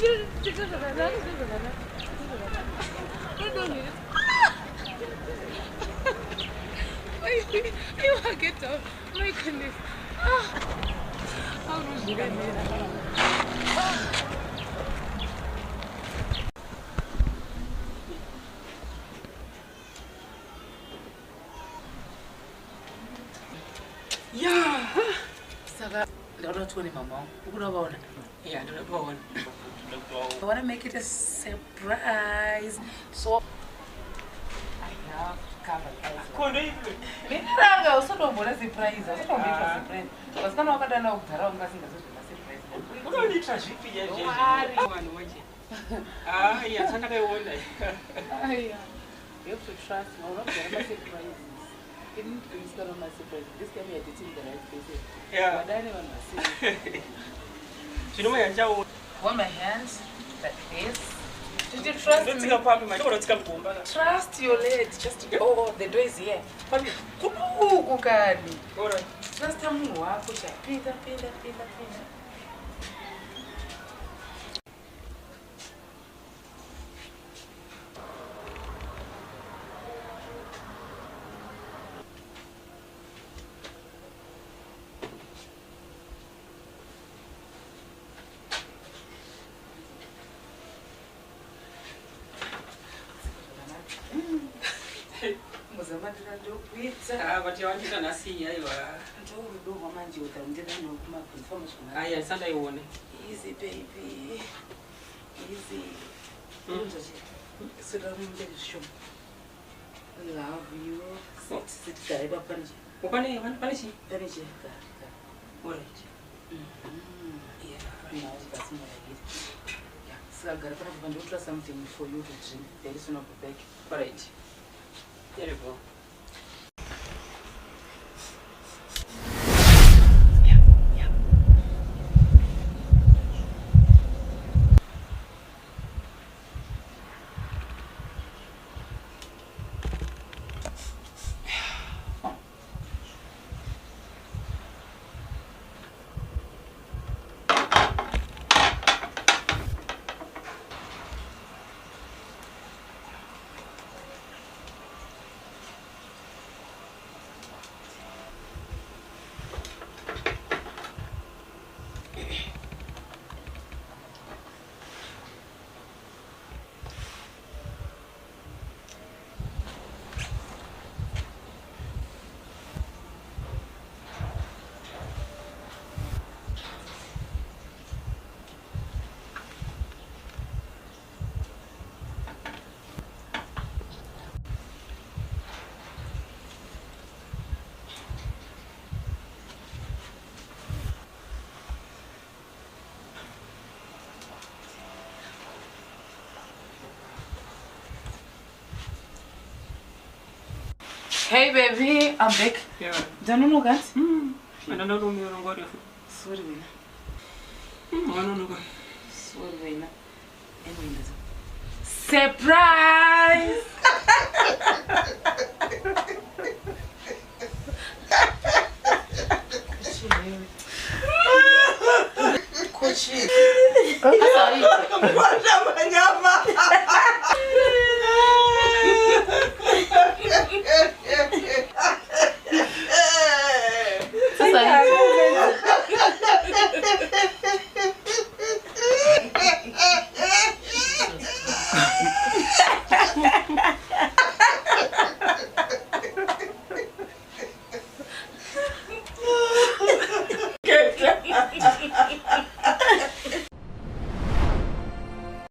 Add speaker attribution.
Speaker 1: Get up. My goodness. How much you can
Speaker 2: Yeah. Saka, don't tell mama. Yeah, I want to make it a surprise. So I have covered everything. Miniranga usodobona surprise, usodobika surprise. Vasikana wakadana kugara ungasingazoita surprise.
Speaker 3: Unoita zvipi yeje? Mwana waje. Yeah, sandakaiona.
Speaker 2: You have to trust me. I'm not going to surprise. You need to be scared of my surprise. This time we are dating the right person.
Speaker 3: Yeah.
Speaker 2: But I don't want to see.
Speaker 3: You know my jaw.
Speaker 2: Hold my hands like this. Did you trust me? Trust your legs. Just the door is here. Kukani.
Speaker 3: Alright.
Speaker 2: Trust me. Pinda. Muzamadira ndokuita.
Speaker 3: But you want to see ya.
Speaker 2: Ndorudo manje utamndira nokuma confirmation.
Speaker 3: Yeah, sandaiona.
Speaker 2: Easy baby. Easy. Love you. Sit karibu panje.
Speaker 3: Upane panishi.
Speaker 2: Panishi.
Speaker 3: Alright.
Speaker 2: Yeah. Now that's more like it. Yeah. So I'm gonna do something for you to drink. There is no back.
Speaker 3: Alright. There you go.
Speaker 2: Yeah. Hey baby, I'm back.
Speaker 3: Yeah.
Speaker 2: Don't you know that?
Speaker 3: I don't know me on your
Speaker 2: Sorry, Wina.
Speaker 3: I don't know.
Speaker 2: Sorry, Wina. Anyway, surprise!